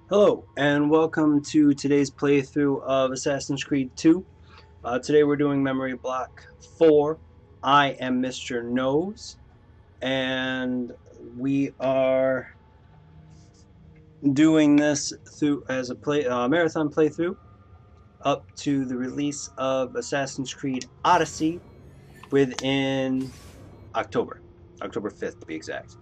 Hello, and welcome to today's playthrough of Assassin's Creed 2. Today we're doing Memory Block 4. I am Mr. Nose, and we are doing this through as a marathon playthrough up to the release of Assassin's Creed Odyssey within October, October 5th to be exact.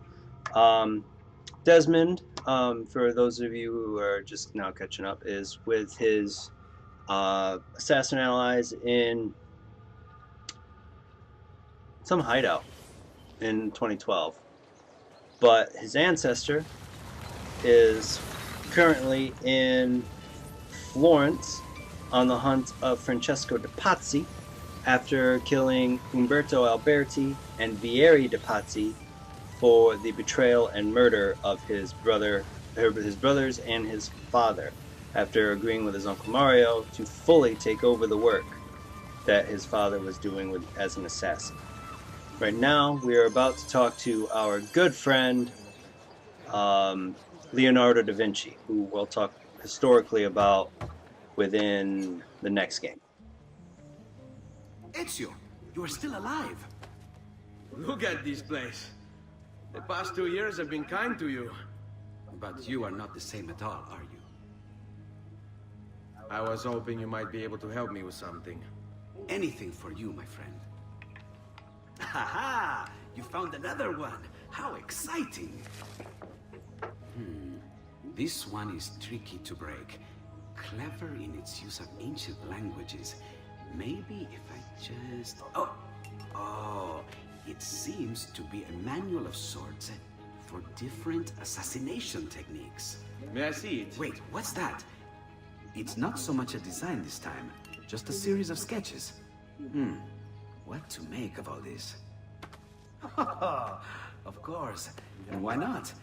Desmond, for those of you who are just now catching up, is with his assassin allies in some hideout in 2012. But his ancestor is currently in Florence on the hunt of Francesco de Pazzi after killing Umberto Alberti and Vieri de Pazzi for the betrayal and murder of his brothers and his father, after agreeing with his uncle Mario to fully take over the work that his father was doing as an assassin. Right now, we are about to talk to our good friend Leonardo da Vinci, who we'll talk historically about within the next game. Ezio, you are still alive. Look at this place. The past 2 years have been kind to you. But you are not the same at all, are you? I was hoping you might be able to help me with something. Anything for you, my friend. Ha! You found another one. How exciting! This one is tricky to break. Clever in its use of ancient languages. Maybe if I just... Oh, it seems to be a manual of sorts for different assassination techniques. May I see it? Wait, what's that? It's not so much a design this time, just a series of sketches. What to make of all this? Of course, and why not?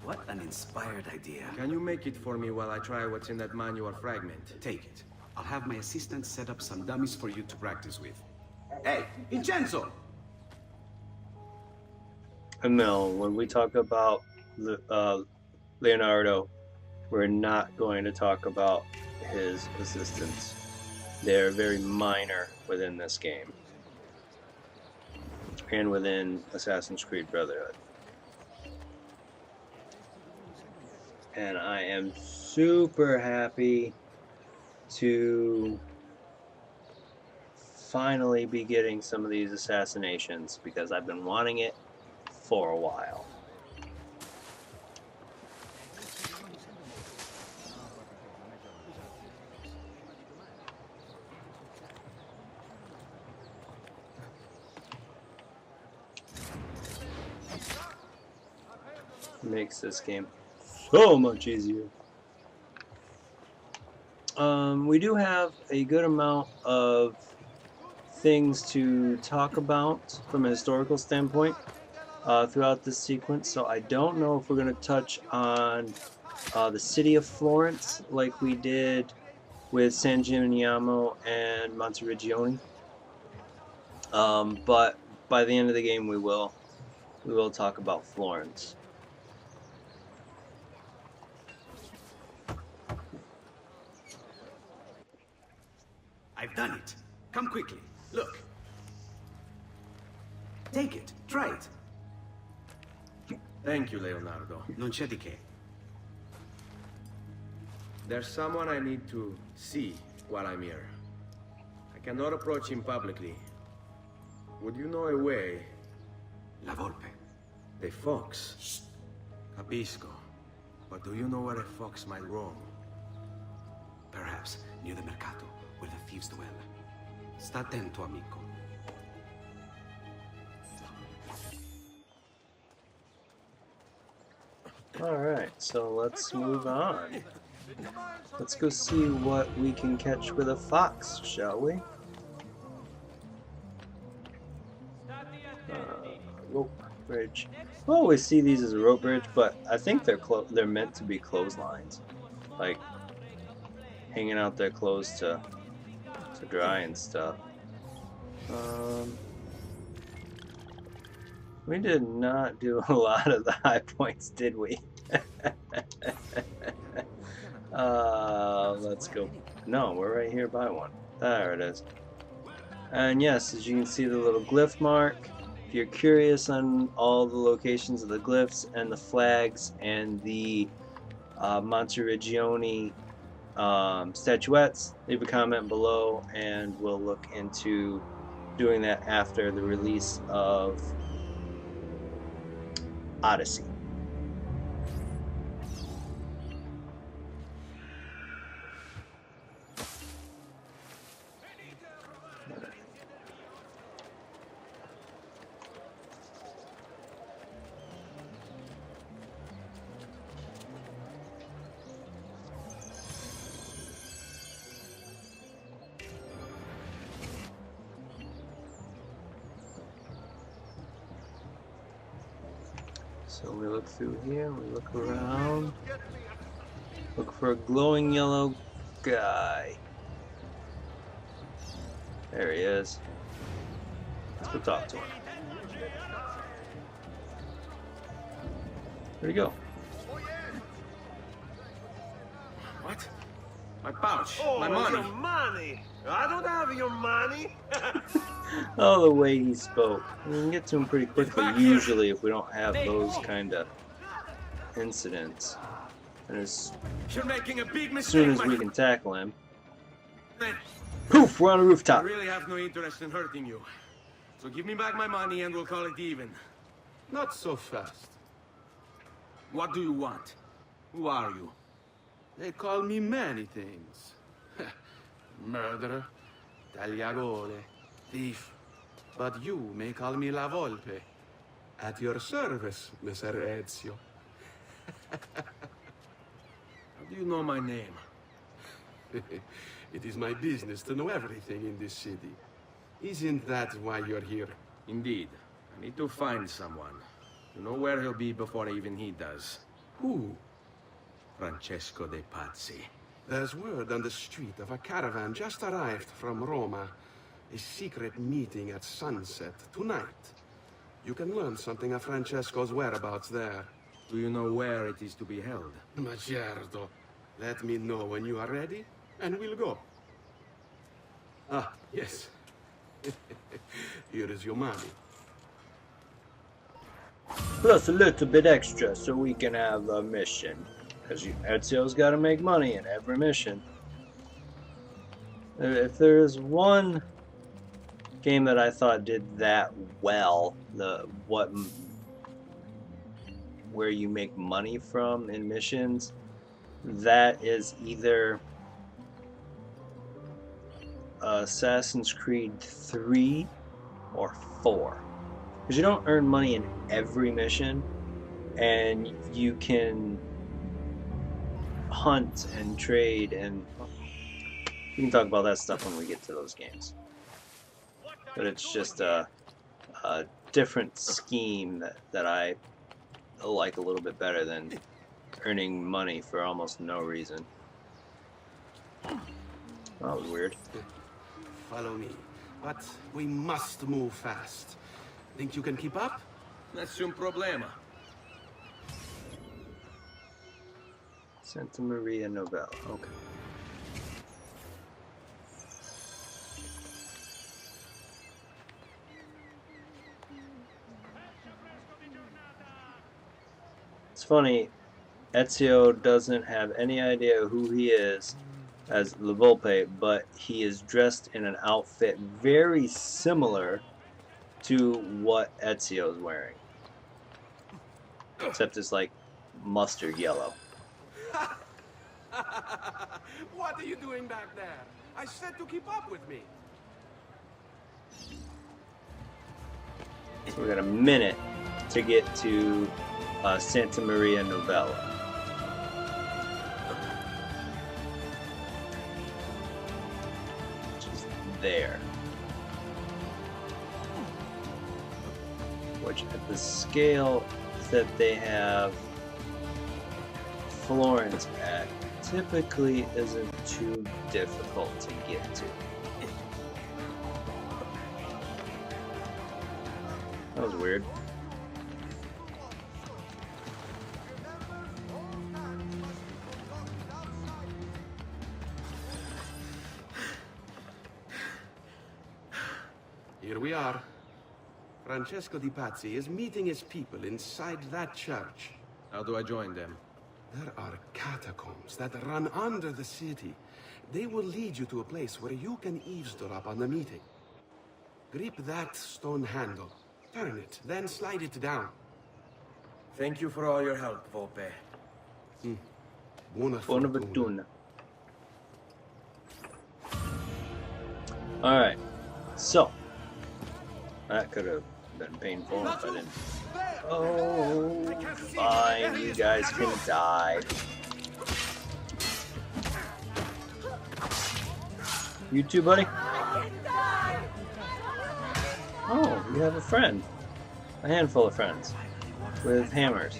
What an inspired idea. Can you make it for me while I try what's in that manual fragment? Take it. I'll have my assistant set up some dummies for you to practice with. Hey, Vincenzo! Emil, when we talk about Leonardo, we're not going to talk about his assistants. They're very minor within this game and within Assassin's Creed Brotherhood. And I am super happy to finally be getting some of these assassinations because I've been wanting it for a while. Makes this game so much easier. We do have a good amount of things to talk about from a historical standpoint throughout this sequence, so I don't know if we're going to touch on the city of Florence like we did with San Gimignano and Monteriggioni, but by the end of the game we will talk about Florence. I've done it. Come quickly. Look. Take it. Try it. Thank you, Leonardo. Non c'è di che. There's someone I need to see while I'm here. I cannot approach him publicly. Would you know a way? La Volpe. The fox. Shh. Capisco. But do you know where a fox might roam? Perhaps near the mercato, where the thieves dwell. Sta attento, amico. Alright, so let's move on. Let's go see what we can catch with a fox, shall we? Rope bridge. I always see these as a rope bridge, but I think they're meant to be clotheslines. Like, hanging out their clothes to dry and stuff. We did not do a lot of the high points, did we? Let's go. No, we're right here by one. There it is. And yes, as you can see the little glyph mark. If you're curious on all the locations of the glyphs and the flags and the Monteriggioni statuettes, leave a comment below and we'll look into doing that after the release of Odyssey. So we look through here, we look around, look for a glowing yellow guy. There he is. Let's go talk to him. Where'd he go? What? My pouch. Oh, my money. your money. I don't have your money. Oh, the way he spoke. We can get to him pretty quickly, back here. usually, if we don't have those kind of incidents. And as You're making a big mistake. soon as my we can tackle him, friend. poof, we're on a I rooftop. really have no interest in hurting you. So give me back my money and we'll call it even. Not so fast. What do you want? Who are you? They call me many things. Murderer, tagliagole, thief. But you may call me La Volpe. At your service, Messer Ezio. How do you know my name? It is my business to know everything in this city. Isn't that why you're here? Indeed. I need to find someone. You know where he'll be before even he does. Who? Francesco de Pazzi. There's word on the street of a caravan just arrived from Roma. A secret meeting at sunset tonight. You can learn something of Francesco's whereabouts there. Do you know where it is to be held? Ma certo. Let me know when you are ready, and we'll go. Ah, yes. Here is your money. Plus a little bit extra so we can have a mission. Because Ezio's got to make money in every mission. If there's one game that I thought did that well, where you make money from in missions, that is either Assassin's Creed 3 or 4. Because you don't earn money in every mission, and you can hunt and trade, and we can talk about that stuff when we get to those games. But it's just a different scheme that I like a little bit better than earning money for almost no reason. That was weird. Follow me. But we must move fast. Think you can keep up? Nessun problema. Santa Maria Novella. Okay. It's funny, Ezio doesn't have any idea who he is as La Volpe, but he is dressed in an outfit very similar to what Ezio's wearing. Except it's like mustard yellow. What are you doing back there? I said to keep up with me. So we got a minute to get to Santa Maria Novella. Which is there. Which at the scale that they have Florence at typically isn't too difficult to get to. That was weird. Here we are. Francesco Di Pazzi is meeting his people inside that church. How do I join them? There are catacombs that run under the city. They will lead you to a place where you can eavesdrop on the meeting. Grip that stone handle. Turn it, then slide it down. Thank you for all your help, Volpe. Buona Buona fortuna. fortuna. Alright, so that could have been painful if I didn't. Oh, fine, you guys can die. You too, buddy? Oh, you have a friend. A handful of friends with hammers.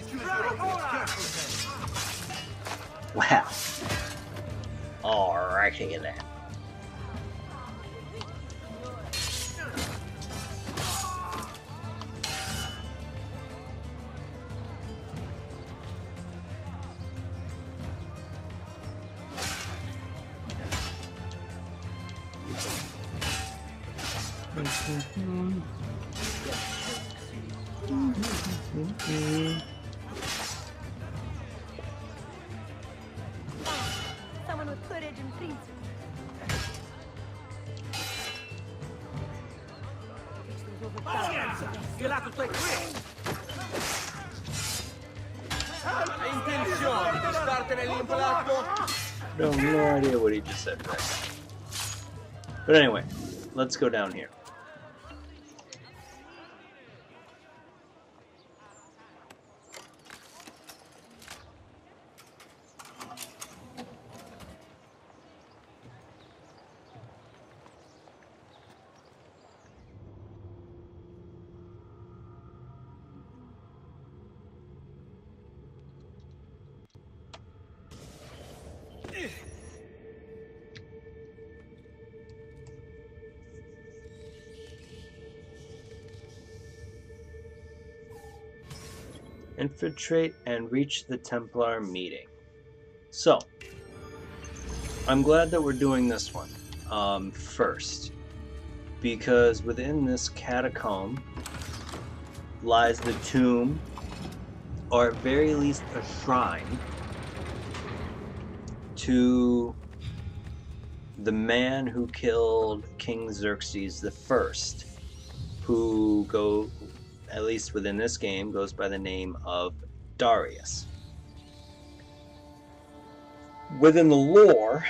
Wow. Alrighty then. Someone with courage and principle. Intenzione di startene l'impalco? No idea what he just said right now. But anyway, let's go down here. Infiltrate and reach the Templar meeting. So, I'm glad that we're doing this one first, because within this catacomb lies the tomb, or at very least a shrine, to the man who killed King Xerxes I, who at least within this game, goes by the name of Darius. Within the lore,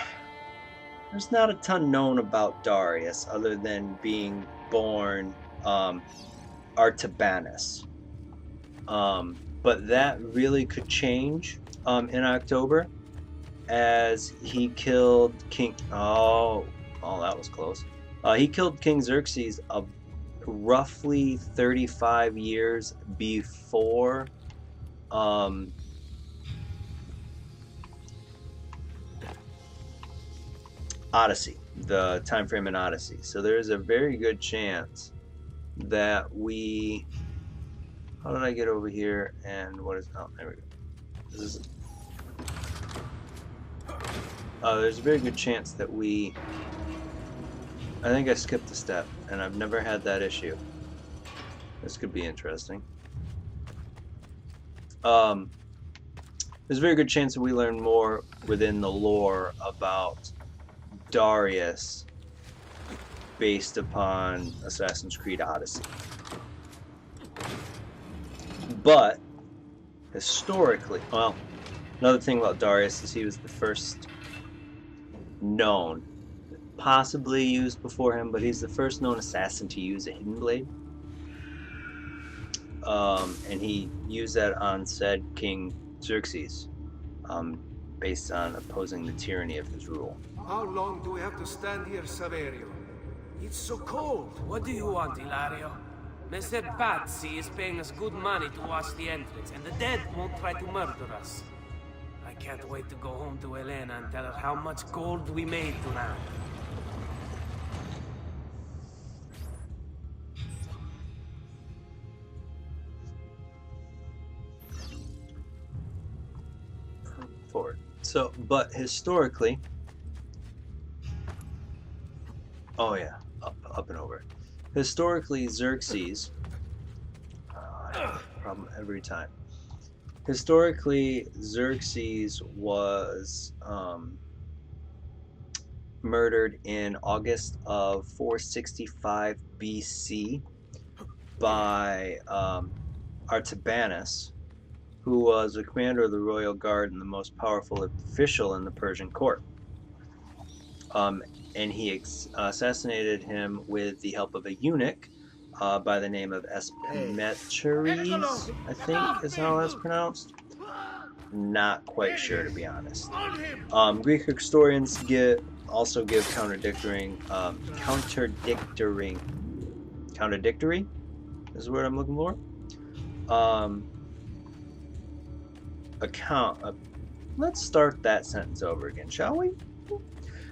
there's not a ton known about Darius other than being born Artabanus. But that really could change in October, as he killed King... Oh, that was close. He killed King Xerxes roughly 35 years before Odyssey, the time frame in Odyssey. So there is a very good chance that we... How did I get over here? And what is... Oh, there we go. This is... there's a very good chance that we... I think I skipped a step, and I've never had that issue. This could be interesting. There's a very good chance that we learn more within the lore about Darius based upon Assassin's Creed Odyssey. But, historically, well, another thing about Darius is he was the first known, possibly used before him, but he's the first known assassin to use a hidden blade. And he used that on said King Xerxes, based on opposing the tyranny of his rule. How long do we have to stand here, Saverio? It's so cold. What do you want, Ilario? Messer Pazzi is paying us good money to watch the entrance, and the dead won't try to murder us. I can't wait to go home to Elena and tell her how much gold we made tonight. Forward. So, but historically, oh yeah, up and over. Historically, Xerxes. I have a problem every time. Historically, Xerxes was murdered in August of 465 BC by Artabanus, who was the commander of the royal guard and the most powerful official in the Persian court. And he assassinated him with the help of a eunuch by the name of Espemetres, I think is how that's pronounced. Not quite sure, to be honest. Greek historians also give contradictory is the word I'm looking for. Let's start that sentence over again, shall we?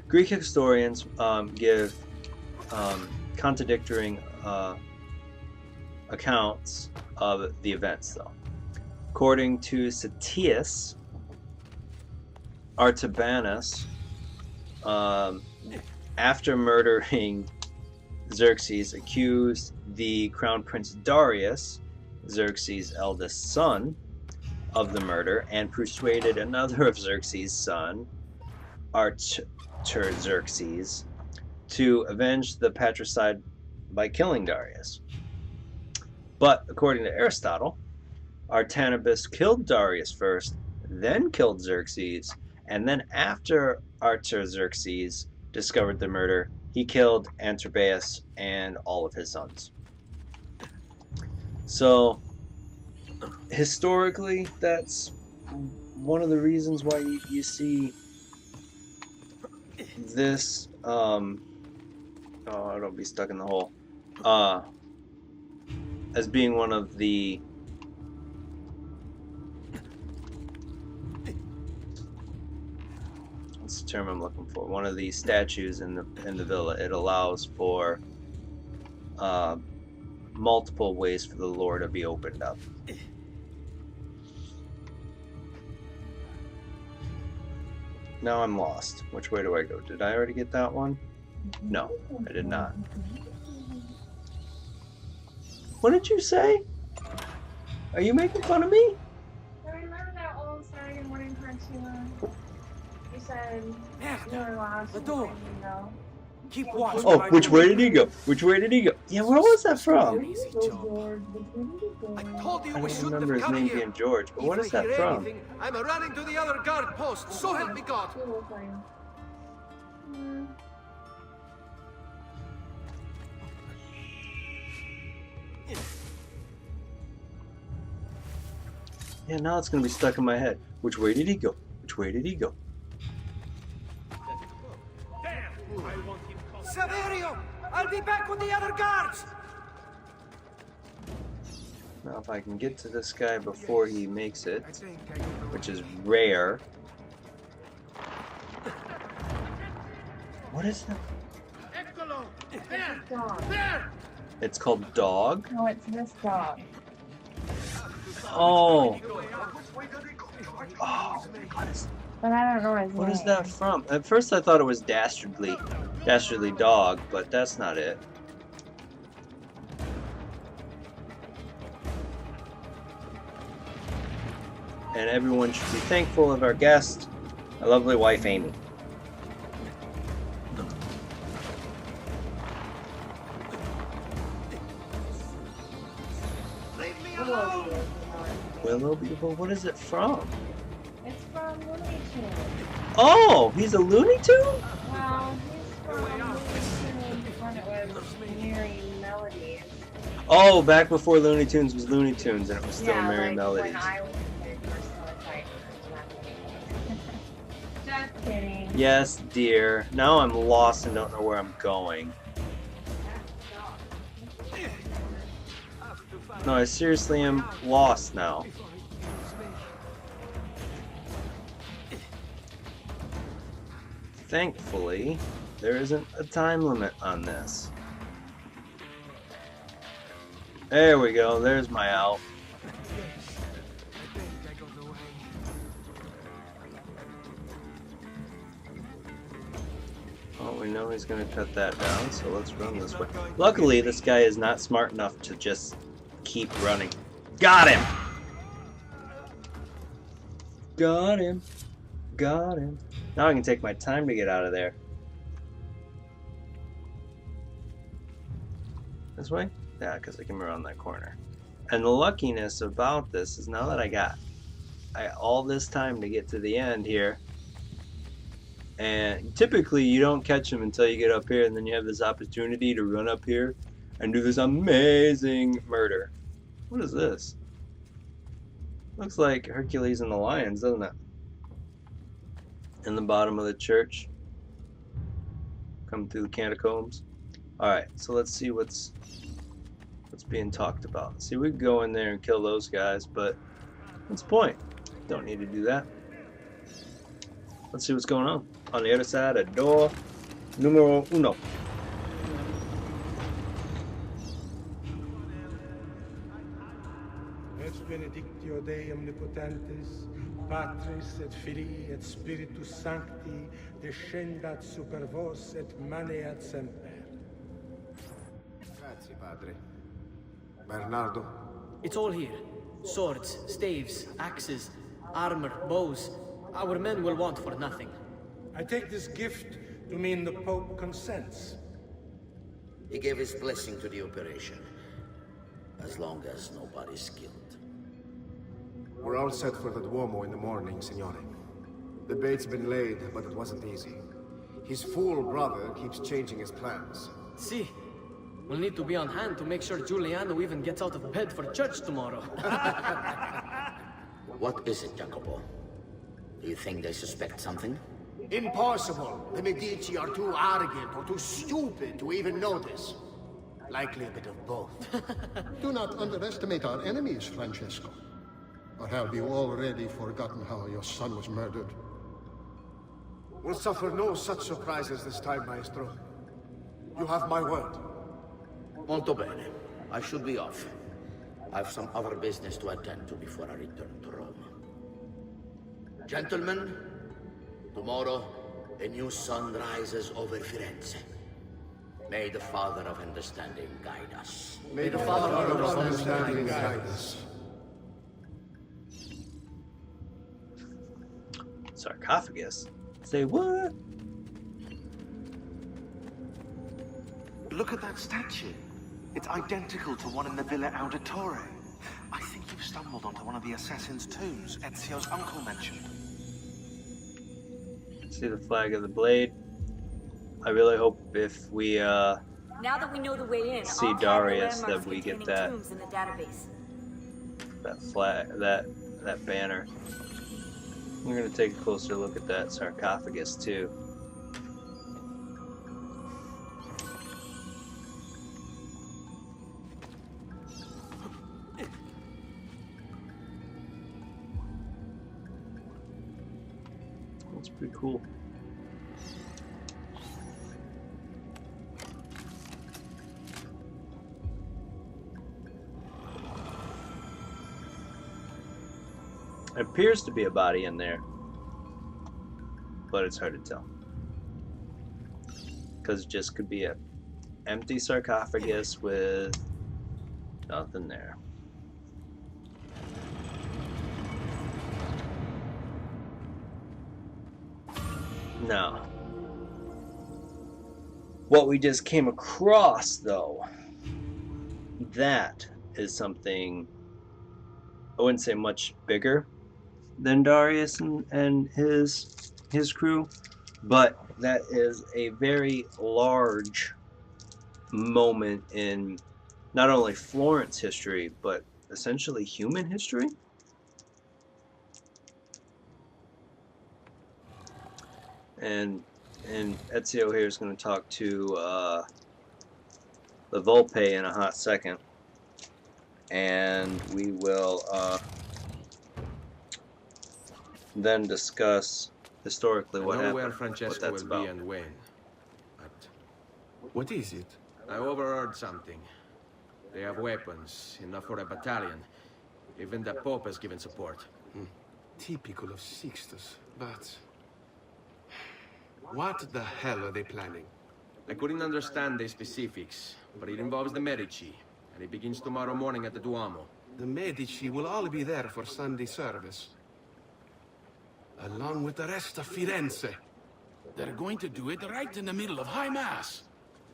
Greek historians give contradictory accounts of the events, though. According to Satius, Artabanus, after murdering Xerxes, accused the crown prince Darius, Xerxes' eldest son, of the murder and persuaded another of Xerxes' son, Artaxerxes, to avenge the patricide by killing Darius. But according to Aristotle, Artabanus killed Darius first, then killed Xerxes, and then after Artaxerxes discovered the murder, he killed Artabanus and all of his sons. So, historically, that's one of the reasons why you see this, oh, don't be stuck in the hole, as being one of the what's the term I'm looking for? One of the statues in the villa. It allows for multiple ways for the lore to be opened up. Now I'm lost. Which way do I go? Did I already get that one? No, I did not. What did you say? Are you making fun of me? I remember that old Saturday morning cartoon. You said you were lost. The door. You know. Keep watch. Oh, which way did he go? Which way did he go? Yeah, where was that from? Easy job. I told you I we don't shouldn't remember have his come name here. being George, but what If is I that hear from? anything, I'm running to the other guard post. So help me God. You were fine. Yeah, now it's gonna be stuck in my head. Which way did he go? Which way did he go? Saverio, I'll be back with the other guards. Now, if I can get to this guy before he makes it, which is rare. What is that? Dog. It's called dog? No, it's this dog. Oh. Oh, what is But I don't know his name. What is that from? At first I thought it was Dastardly Dog, but that's not it. And everyone should be thankful of our guest, our lovely wife Amy. Willow Beautiful, what is it from? It's from Looney Tunes. Oh, he's a Looney Tune? Well, he's from Looney Tunes when it was Merry Melodies. Oh, back before Looney Tunes was Looney Tunes and it was still Yeah, Merry like Melodies. when I was a kid, Just kidding. Yes, dear. Now I'm lost and don't know where I'm going. No, I seriously am lost now. Thankfully, there isn't a time limit on this. There we go, there's my out. Oh, we know he's going to cut that down, so let's run this way. Luckily, this guy is not smart enough to just keep running. Got him! Got him. Got him. Now I can take my time to get out of there. This way? Yeah, because I can around that corner. And the luckiness about this is now that I got all this time to get to the end here, and typically you don't catch them until you get up here, and then you have this opportunity to run up here and do this amazing murder. What is this? Looks like Hercules and the Lions, doesn't it? In the bottom of the church. Come through the catacombs. Alright, so let's see what's being talked about. See, we can go in there and kill those guys, but what's the point? Don't need to do that. Let's see what's going on the other side of door numero uno. Et benedictio Dei omnipotentes, Patris et Filii et Spiritus Sancti, descendat super vos et maneat semper. Grazie, padre. Bernardo? It's all here. Swords, staves, axes, armor, bows. Our men will want for nothing. I take this gift to mean the Pope consents. He gave his blessing to the operation, as long as nobody's killed. We're all set for the Duomo in the morning, Signore. The bait's been laid, but it wasn't easy. His fool brother keeps changing his plans. See, we'll need to be on hand to make sure Giuliano even gets out of bed for church tomorrow. What is it, Jacopo? Do you think they suspect something? Impossible! The Medici are too arrogant or too stupid to even notice. Likely a bit of both. Do not underestimate our enemies, Francesco. Or have you already forgotten how your son was murdered? We'll suffer no such surprises this time, Maestro. You have my word. Molto bene. I should be off. I've some other business to attend to before I return to Rome. Gentlemen, tomorrow, a new sun rises over Firenze. May the Father of Understanding guide us. May the Father of Understanding guide us. Sarcophagus? Say what? Look at that statue. It's identical to one in the Villa Auditore. I think you've stumbled onto one of the assassin's tombs Ezio's uncle mentioned. See the flag of the blade. I really hope if we Now that we know the way in, see I'll tag the Darius landmarks that we get containing that tombs in the database. that flag, that banner. We're gonna take a closer look at that sarcophagus too. That's pretty cool. It appears to be a body in there, but it's hard to tell. Because it just could be an empty sarcophagus with nothing there. Now, what we just came across, though, that is something, I wouldn't say much bigger than Darius and his crew, but that is a very large moment in not only Florence history, but essentially human history. And Ezio here is going to talk to the Volpe in a hot second, and we will then discuss historically what happened, where Francesco what that's will about. be and when. But what is it? I overheard something. They have weapons, enough for a battalion. Even the Pope has given support. Typical of Sixtus, but... What the hell are they planning? I couldn't understand the specifics, but it involves the Medici, and it begins tomorrow morning at the Duomo. The Medici will all be there for Sunday service, along with the rest of Firenze. They're going to do it right in the middle of High Mass.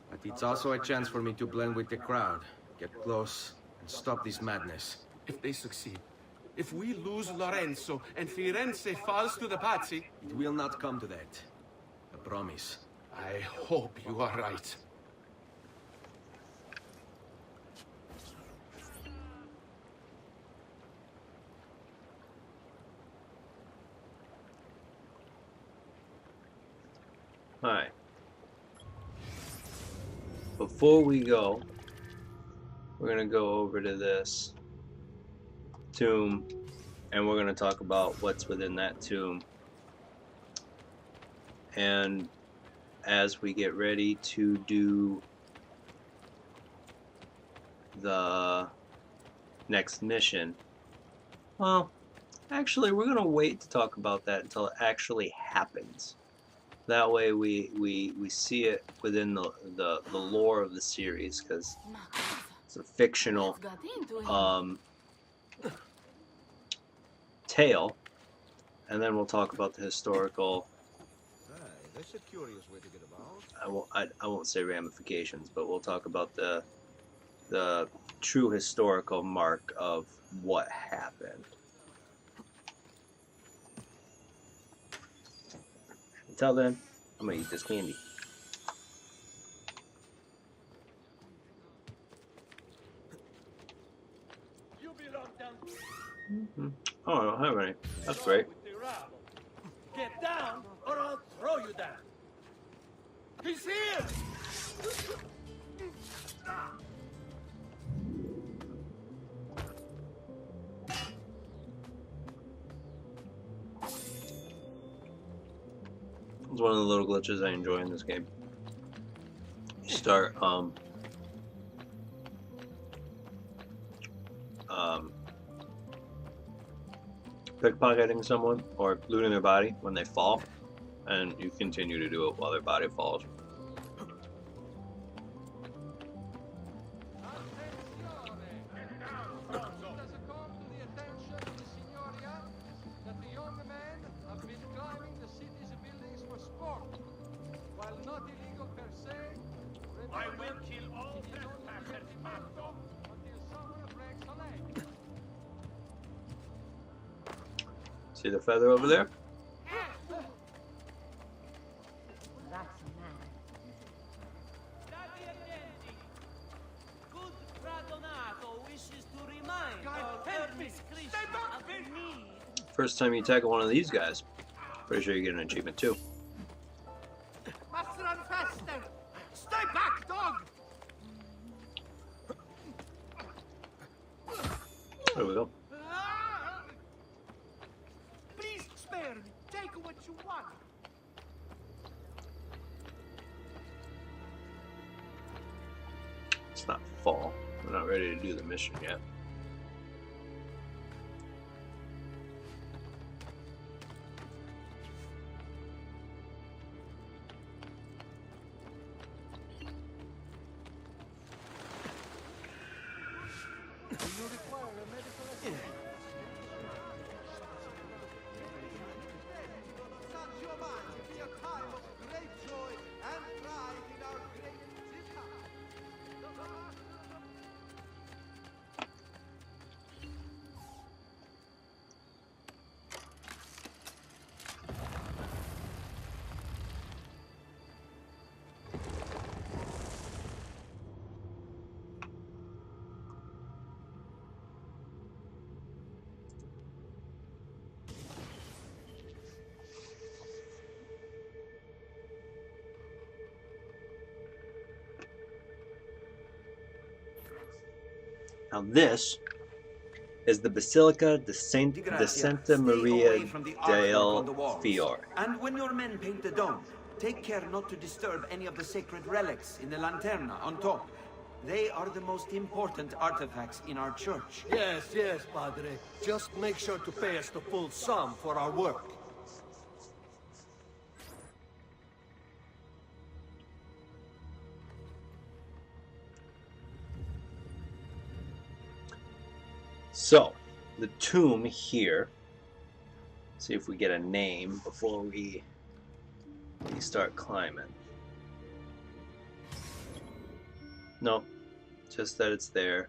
But it's also a chance for me to blend with the crowd, get close, and stop this madness. If they succeed, if we lose Lorenzo and Firenze falls to the Pazzi... It will not come to that. I promise. I hope you are right. Alright. Before we go, we're going to go over to this tomb, and we're going to talk about what's within that tomb. And as we get ready to do the next mission, well, actually we're going to wait to talk about that until it actually happens. That way we see it within the lore of the series, because it's a fictional tale, and then we'll talk about the historical. That's a curious way to get about. I won't say ramifications, but we'll talk about the true historical mark of what happened. Until then, I'm gonna eat this candy. Oh, I don't have any. That's great. Get down, or I'll throw you down. He's here! It's one of the little glitches I enjoy in this game. You start pickpocketing someone or looting their body when they fall, and you continue to do it while their body falls. See the feather over there? First time you tackle one of these guys, pretty sure you get an achievement too. Stay back, dog! There we go. Please spare me. Take what you want. It's not fall. We're not ready to do the mission yet. Now this is the Basilica de Santa Maria del Fiore. And when your men paint the dome, take care not to disturb any of the sacred relics in the lanterna on top. They are the most important artifacts in our church. Yes, yes, Padre. Just make sure to pay us the full sum for our work. So, the tomb here. See if we get a name before we start climbing. Nope, just that it's there,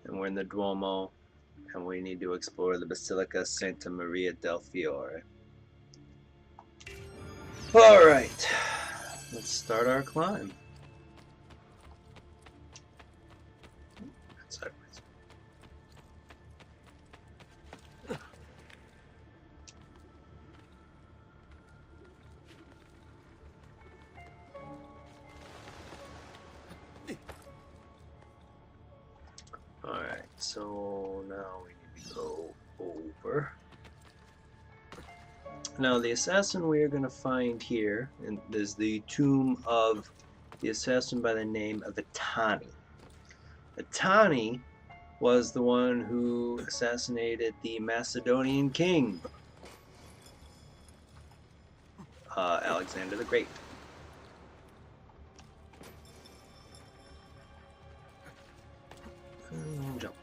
and we're in the Duomo, and we need to explore the Basilica Santa Maria del Fiore. Alright, let's start our climb. Sideways. Alright, so now we need to go over. Now the assassin we are going to find here is the tomb of the assassin by the name of Etani. Etani was the one who assassinated the Macedonian king, Alexander the Great.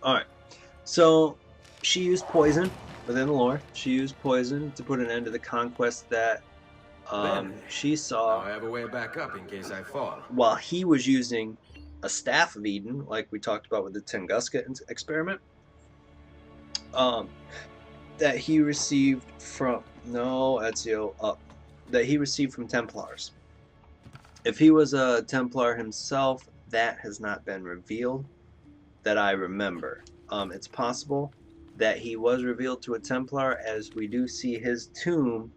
Alright, so she used poison within the lore. She used poison to put an end to the conquest that she saw. Now I have a way back up in case I fall. While he was using a Staff of Eden, like we talked about with the Tunguska experiment, that he received from that he received from Templars. If he was a Templar himself, that has not been revealed that I remember. It's possible that he was revealed to a Templar, as we do see his tomb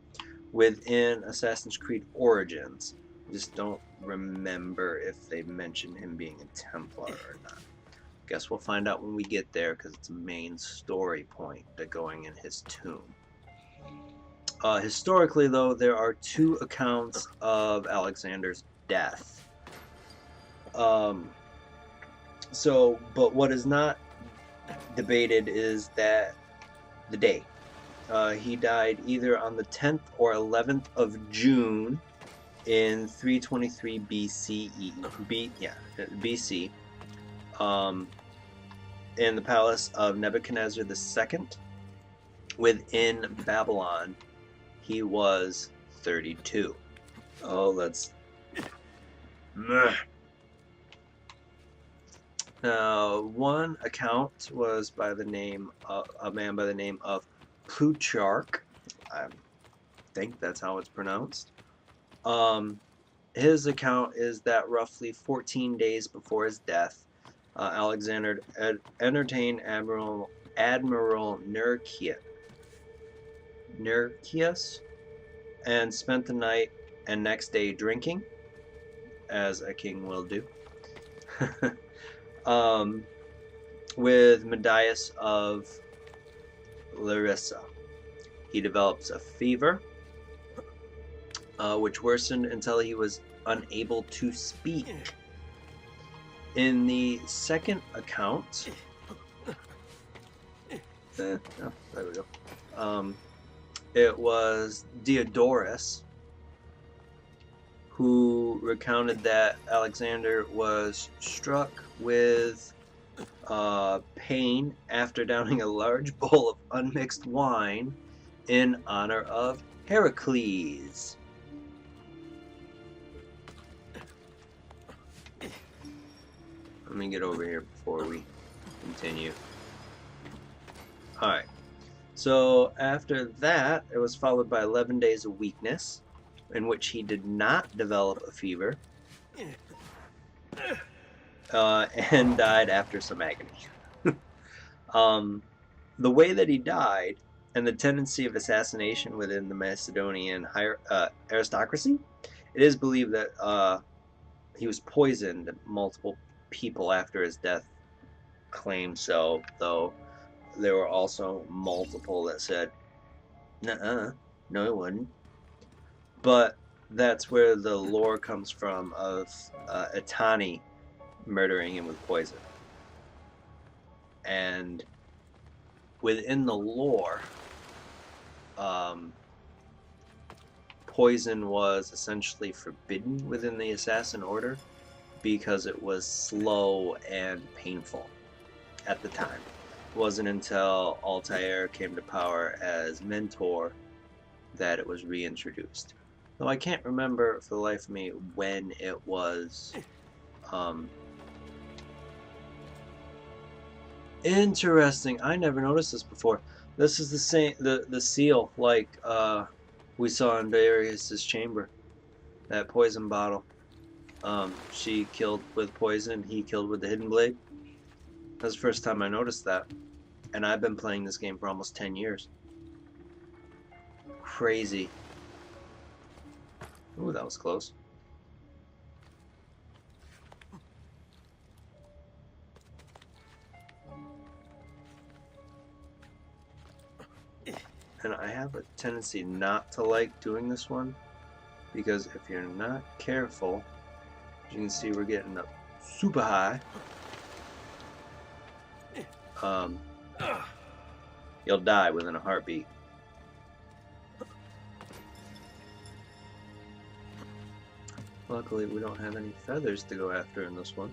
within Assassin's Creed Origins. Just don't remember if they mentioned him being a Templar or not. Guess we'll find out when we get there, because it's a main story point to going in his tomb. Historically, though, there are two accounts of Alexander's death. But what is not debated is that the day. He died either on the 10th or 11th of June in 323 BCE. BC. In the palace of Nebuchadnezzar II within Babylon. He was 32. Oh, let's... one account was by the name of a man by the name of Plutarch. I think that's how it's pronounced. His account is that roughly 14 days before his death, Alexander entertained Admiral Nearchus and spent the night and next day drinking, as a king will do. With Medius of Larissa. He develops a fever, which worsened until he was unable to speak. In the second account, there we go. It was Diodorus who recounted that Alexander was struck with pain after downing a large bowl of unmixed wine in honor of Heracles. Let me get over here before we continue. Alright. So after that, it was followed by 11 days of weakness, in which he did not develop a fever, and died after some agony. The way that he died, and the tendency of assassination within the Macedonian aristocracy, it is believed that he was poisoned. Multiple people after his death claimed so, though there were also multiple that said, nuh-uh, no it wasn't. But that's where the lore comes from of Etani murdering him with poison. And within the lore, poison was essentially forbidden within the assassin order because it was slow and painful at the time. wasn't until Altair came to power as mentor that it was reintroduced. Though I can't remember for the life of me when it was interesting. I never noticed this before. This is the same the seal like we saw in Varys' chamber. That poison bottle. She killed with poison, he killed with the hidden blade. That's the first time I noticed that. And I've been playing this game for almost 10 years. Crazy. Ooh, that was close. And I have a tendency not to like doing this one, because if you're not careful, as you can see, we're getting up super high. You'll die within a heartbeat. Luckily, we don't have any feathers to go after in this one.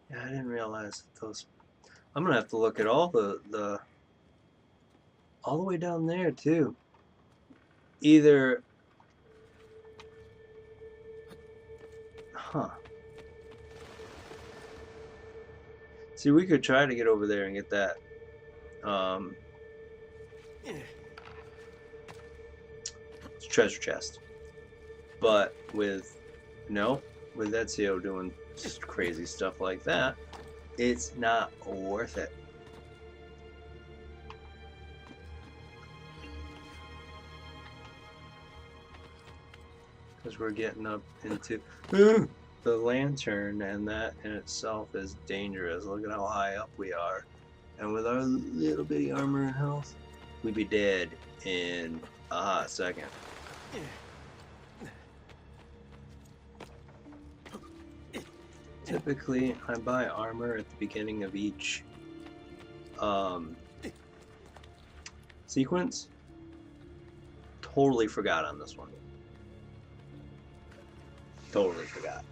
Yeah, I didn't realize that those. I'm gonna have to look at all the all the way down there too. Either, huh? See, we could try to get over there and get that treasure chest, but with Ezio doing just crazy stuff like that, it's not worth it. Because we're getting up into the lantern, and that in itself is dangerous. Look at how high up we are. And with our little bitty armor and health, we'd be dead in a hot second. Typically, I buy armor at the beginning of each sequence. Totally forgot on this one. Totally forgot.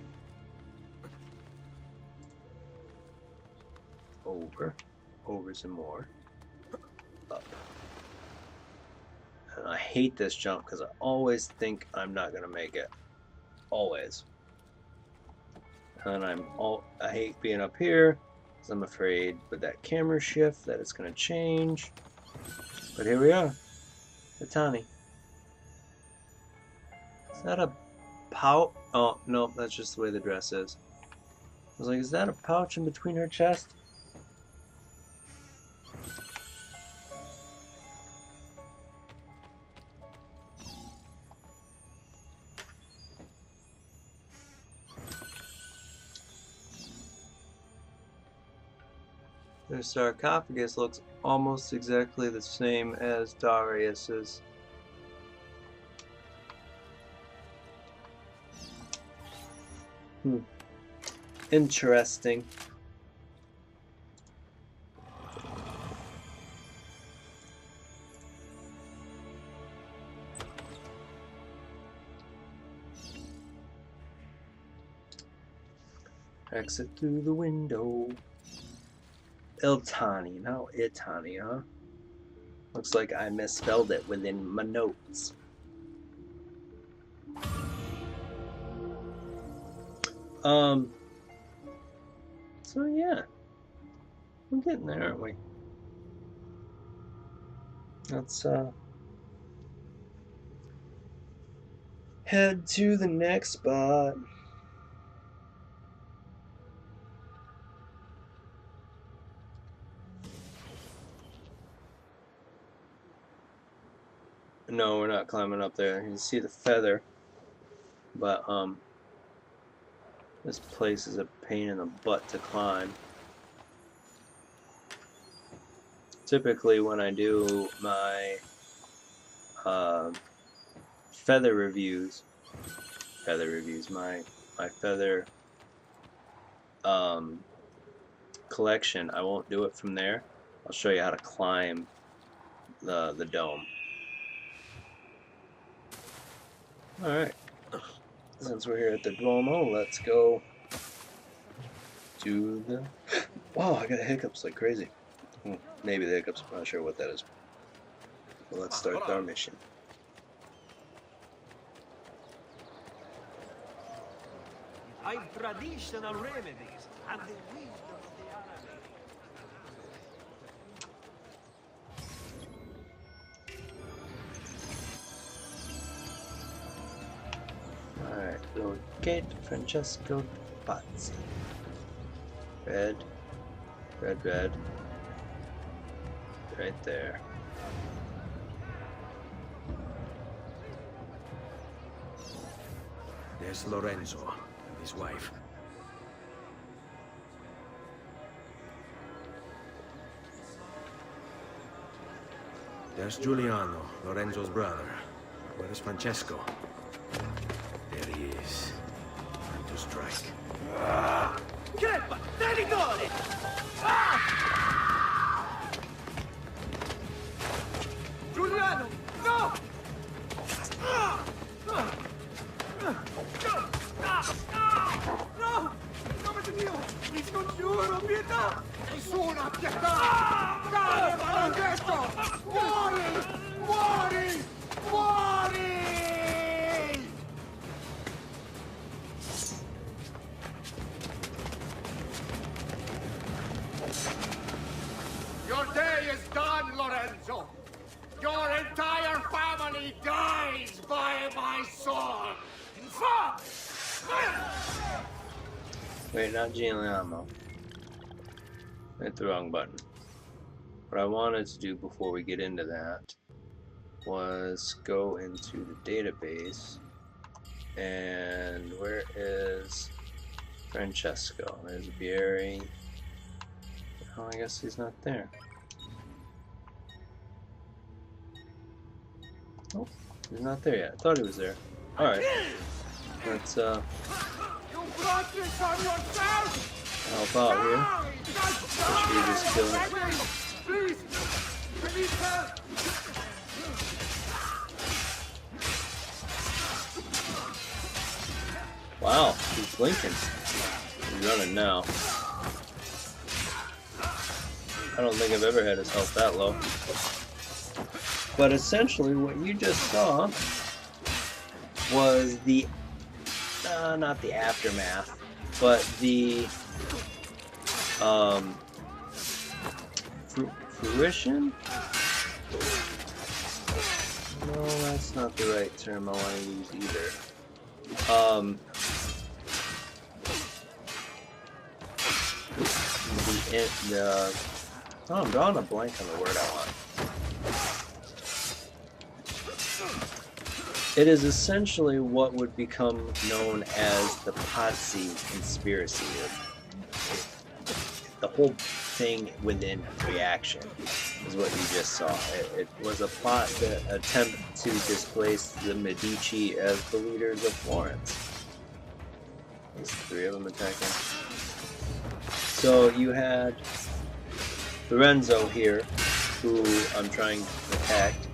Over some more. Up. And I hate this jump because I always think I'm not gonna make it. Always. And I hate being up here because I'm afraid with that camera shift that it's gonna change. But here we are. The Tani. Is that a pouch? Oh, no, that's just the way the dress is. I was like, is that a pouch in between her chest? The sarcophagus looks almost exactly the same as Darius's. Interesting. Exit through the window. Iltani, no Itani, huh? Looks like I misspelled it within my notes. So yeah. We're getting there, aren't we? Let's head to the next spot. No, we're not climbing up there. You can see the feather, but this place is a pain in the butt to climb. Typically, when I do my feather reviews, my feather collection. I won't do it from there. I'll show you how to climb the dome. Alright, since we're here at the Duomo, let's go do the... Wow, I got hiccups like crazy. Maybe the hiccups, I'm not sure what that is. Well, let's start our mission. I've traditional remedies and the wisdom of the Alright, locate Francesco Pazzi. Red, red, red. Right there. There's Lorenzo and his wife. There's Giuliano, Lorenzo's brother. Where is Francesco? There he is. Time to strike. Crepa! Traditore! Giuliano! No! No! Nome di Dio! Mi scongiuro, pietà! Nessuna pietà! Cade, maledetto! Muori! Muori! Muori! Your day is done, Lorenzo! Your entire family dies by my sword! Wait, not Giuliano. Hit the wrong button. What I wanted to do before we get into that was go into the database, and where is Francesco? There's Bieri. Oh, I guess he's not there. Oh, he's not there yet. I thought he was there. Alright. Let's help out here. Which we just killed. Wow, he's blinking. He's running now. I don't think I've ever had his health that low. But essentially what you just saw was the, not the aftermath, but the fruition? No, that's not the right term I want to use either. Oh, I'm drawing a blank on the word I want. It is essentially what would become known as the Pazzi conspiracy. The whole thing within reaction is what you just saw. It was a plot to attempt to displace the Medici as the leaders of Florence. There's 3 of them attacking. So you had Lorenzo here, who I'm trying to protect,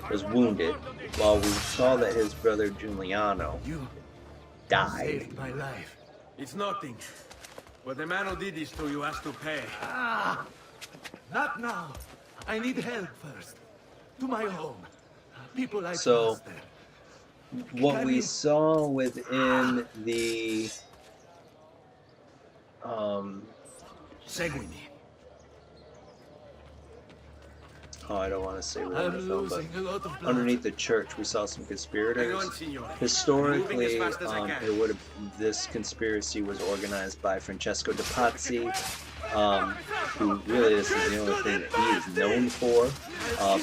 was wounded, while we saw that his brother Giuliano died. Saved my life. It's nothing. But the man who did this to you has to pay. Not now. I need help first. To my home. People I So, trust there. what we saw within the Seguimi. oh, I don't want to say within I'm the film, but losing a lot of blood. underneath the church we saw some conspirators. Hang on, signore. Historically, Moving as fast as I can. this conspiracy was organized by Francesco de Pazzi, who really this is the only thing that he is known for.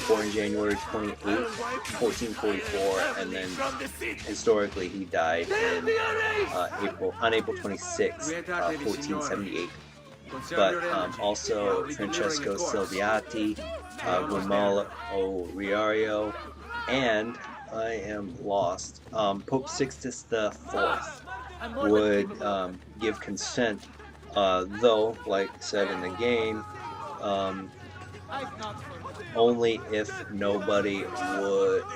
Born January 28, 1444, and then historically he died in on April 26, 1478. But also Francesco Salviati, Guamalo Riario, and I am lost. Pope Sixtus IV would give consent Though, like said in the game, only if nobody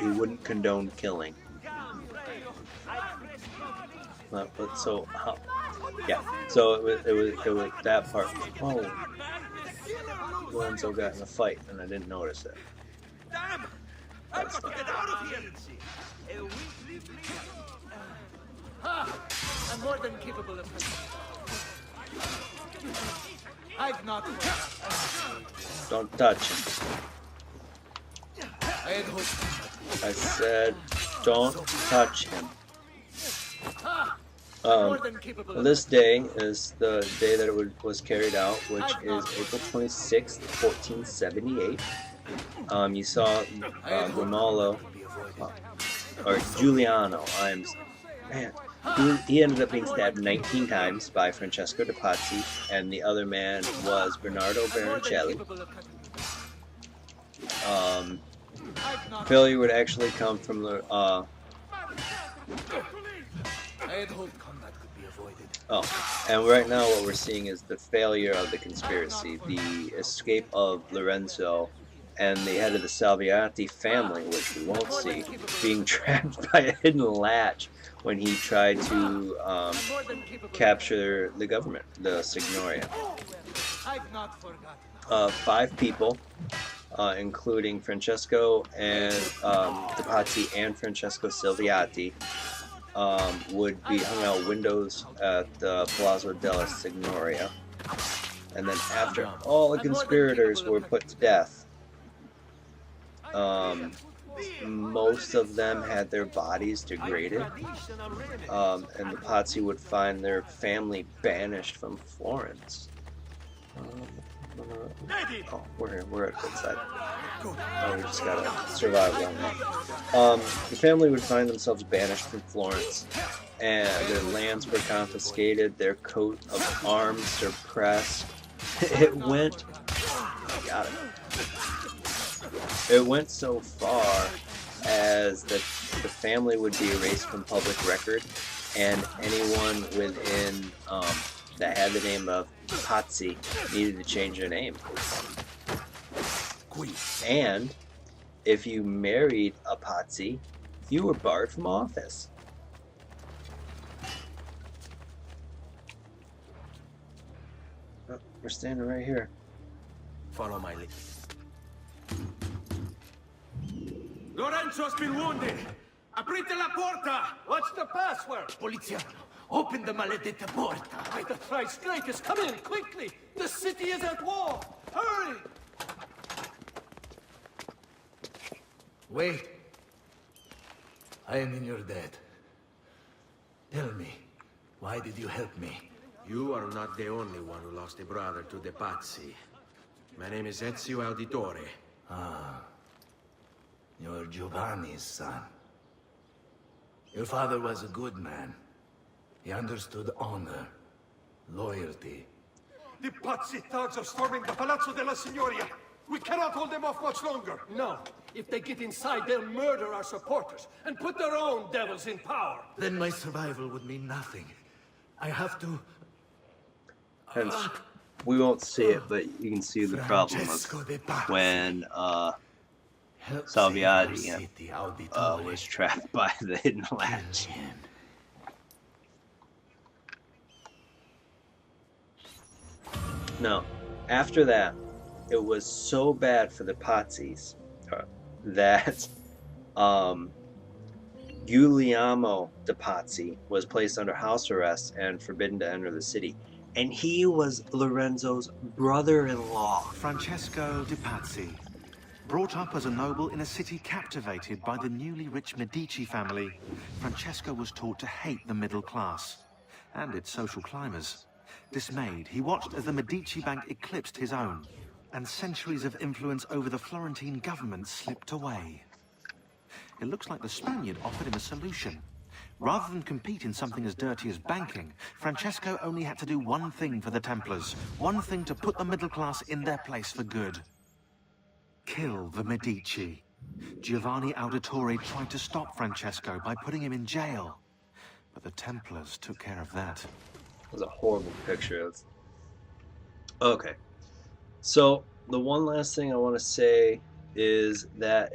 he wouldn't condone killing. But so how? Yeah. So it was that part. Oh, Lorenzo got in a fight, and I didn't notice it. Damn! I've got to get out of here! I'm more than capable of it. I've not. Don't touch him. I said, don't touch him. This day is the day that it was carried out, which is April 26th, 1478. You saw Ronaldo, or Giuliano. Man, he ended up being stabbed 19 times by Francesco de Pazzi, and the other man was Bernardo Baroncelli. Failure would actually come from the and right now what we're seeing is the failure of the conspiracy, the escape of Lorenzo, and the head of the Salviati family, which we won't see, being trapped by a hidden latch when he tried to capture the government, the Signoria. 5 people, including Francesco and de Pazzi and Francesco Salviati, would be hung out windows at the Palazzo della Signoria. And then after all the conspirators were put to death, most of them had their bodies degraded, and the Pazzi would find their family banished from Florence. Oh, we're at good side. Oh, we just gotta survive long enough. The family would find themselves banished from Florence, and their lands were confiscated, their coat of arms suppressed. It went so far as that the family would be erased from public record, and anyone within that had the name of Pazzi needed to change their name. And if you married a Pazzi, you were barred from office. Oh, we're standing right here. Follow my lead. Lorenzo's been wounded! Aprite la porta! What's the password? Polizia, open the maledetta porta. By the thrice greatest, come in, quickly! The city is at war! Hurry! Wait. I am in your debt. Tell me, why did you help me? You are not the only one who lost a brother to the Pazzi. My name is Ezio Auditore. Ah. You're Giovanni's son. Your father was a good man. He understood honor, loyalty. The Pazzi thugs are storming the Palazzo della Signoria! We cannot hold them off much longer! No. If they get inside, they'll murder our supporters and put their own devils in power! Then my survival would mean nothing. I have to... Hence, we won't see it, but you can see the problem of when Salviati was trapped by the hidden latch. No, after that, it was so bad for the Pazzis that Giuliano de Pazzi was placed under house arrest and forbidden to enter the city. And he was Lorenzo's brother-in-law. Francesco de Pazzi. Brought up as a noble in a city captivated by the newly rich Medici family, Francesco was taught to hate the middle class and its social climbers. Dismayed, he watched as the Medici bank eclipsed his own, and centuries of influence over the Florentine government slipped away. It looks like the Spaniard offered him a solution. Rather than compete in something as dirty as banking, Francesco only had to do one thing for the Templars, one thing to put the middle class in their place for good. Kill the Medici. Giovanni Auditore tried to stop Francesco by putting him in jail, but the Templars took care of that. It was a horrible picture of Okay. So the one last thing I want to say is that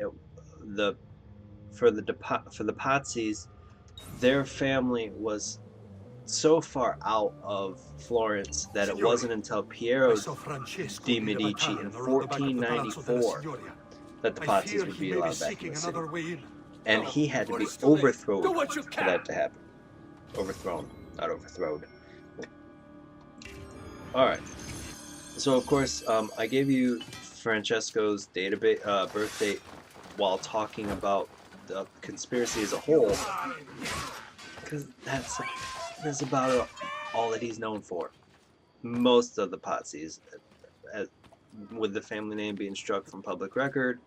the for the Pazzis, their family was so far out of Florence that it Signori, wasn't until I Piero saw Francesco de lead a Medici in battalion around the back of the Palazzo della 1494 Signoria. that the I Pazzis fear would he be may be allowed back in seeking the city. another way in. And Go, he had to before be it's too late. overthrown Do what you for can. that to happen. Overthrown, not overthrowed. All right. So of course, I gave you Francesco's birth date while talking about the conspiracy as a whole, because that's about all that he's known for. Most of the Pazzis, with the family name being struck from public record,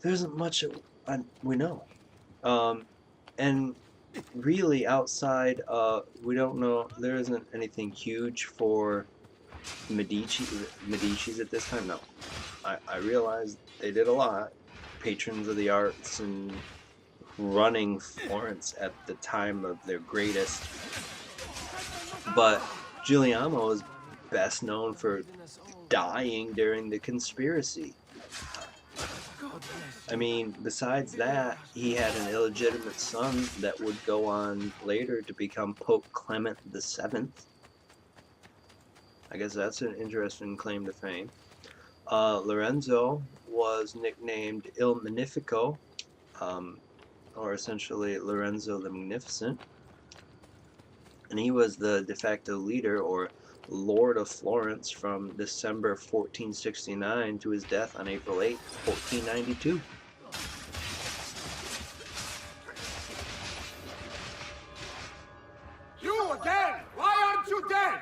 there isn't much we know. And really, outside, we don't know. There isn't anything huge for Medici's at this time. No, I realize they did a lot, patrons of the arts and running Florence at the time of their greatest. But Giuliano is best known for dying during the conspiracy. I mean, besides that, he had an illegitimate son that would go on later to become Pope Clement VII. I guess that's an interesting claim to fame. Lorenzo was nicknamed Il Magnifico, or essentially Lorenzo the Magnificent, and he was the de facto leader or Lord of Florence from December 1469 to his death on April 8, 1492. You again! Why aren't you dead?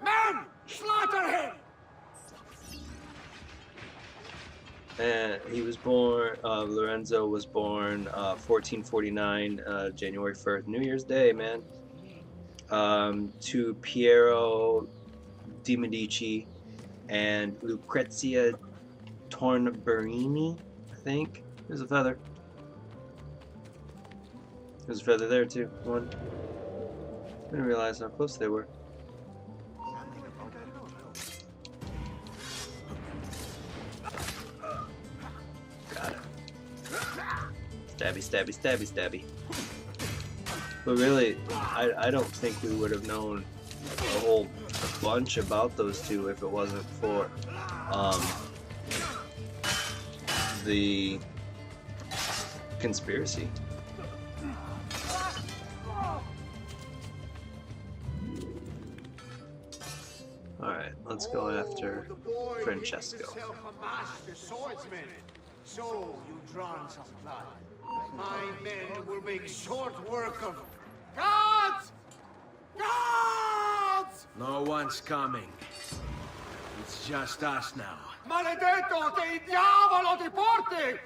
Men, slaughter him! And he was born, Lorenzo was born 1449, January 1st, New Year's Day, man, to Piero de Medici and Lucrezia Tornaburini, I think. There's a feather. There's a feather there, too. One. I didn't realize how close they were. Got it. Stabby, stabby, stabby, stabby. But really, I don't think we would have known a whole bunch about those two if it wasn't for the conspiracy. Alright, let's go after Francesco. A master swordsman. So you've drawn some blood. My men will make short work of... Gods! Gods! No one's coming. It's just us now. Maledetto che il diavolo ti porti!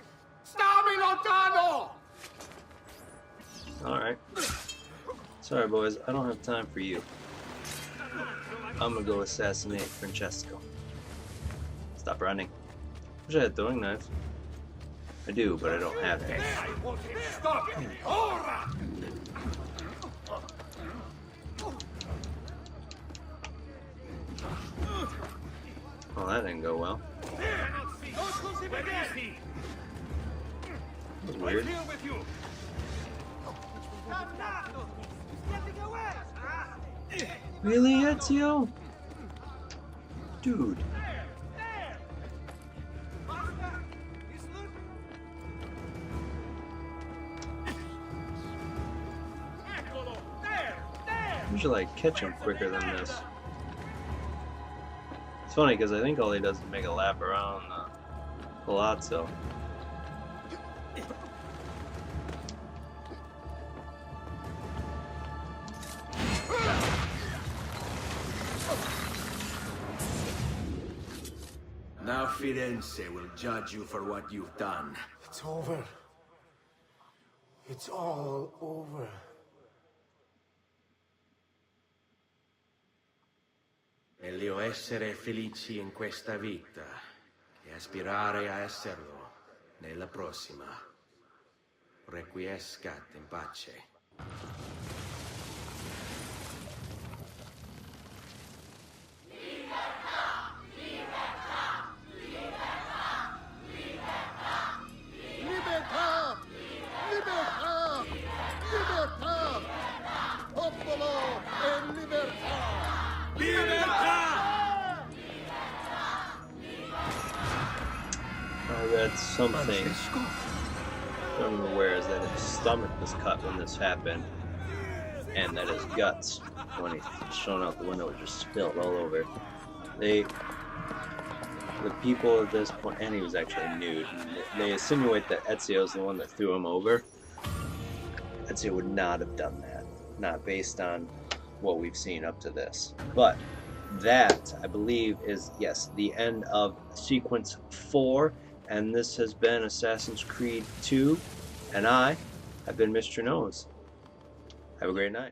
Stammi lontano! Alright. Sorry, boys, I don't have time for you. I'm gonna go assassinate Francesco. Stop running. Wish I had a throwing knife. I do, but I don't have it. Stop! Ora! Well, that didn't go well. That was weird. Really, Ezio? Dude. Usually like catch him quicker than this. It's funny because I think all he does is make a lap around the palazzo. Now Firenze will judge you for what you've done. It's over. It's all over. Meglio essere felici in questa vita che aspirare a esserlo nella prossima. Requiescat in pace. something unaware is that his stomach was cut when this happened, and that his guts, when he shone out the window, were just spilled all over. The people at this point, and he was actually nude. They insinuate that Ezio is the one that threw him over. Ezio would not have done that, not based on what we've seen up to this. But that, I believe, is, yes, the end of sequence 4, and this has been Assassin's Creed 2, and I have been Mr. Nose. Have a great night.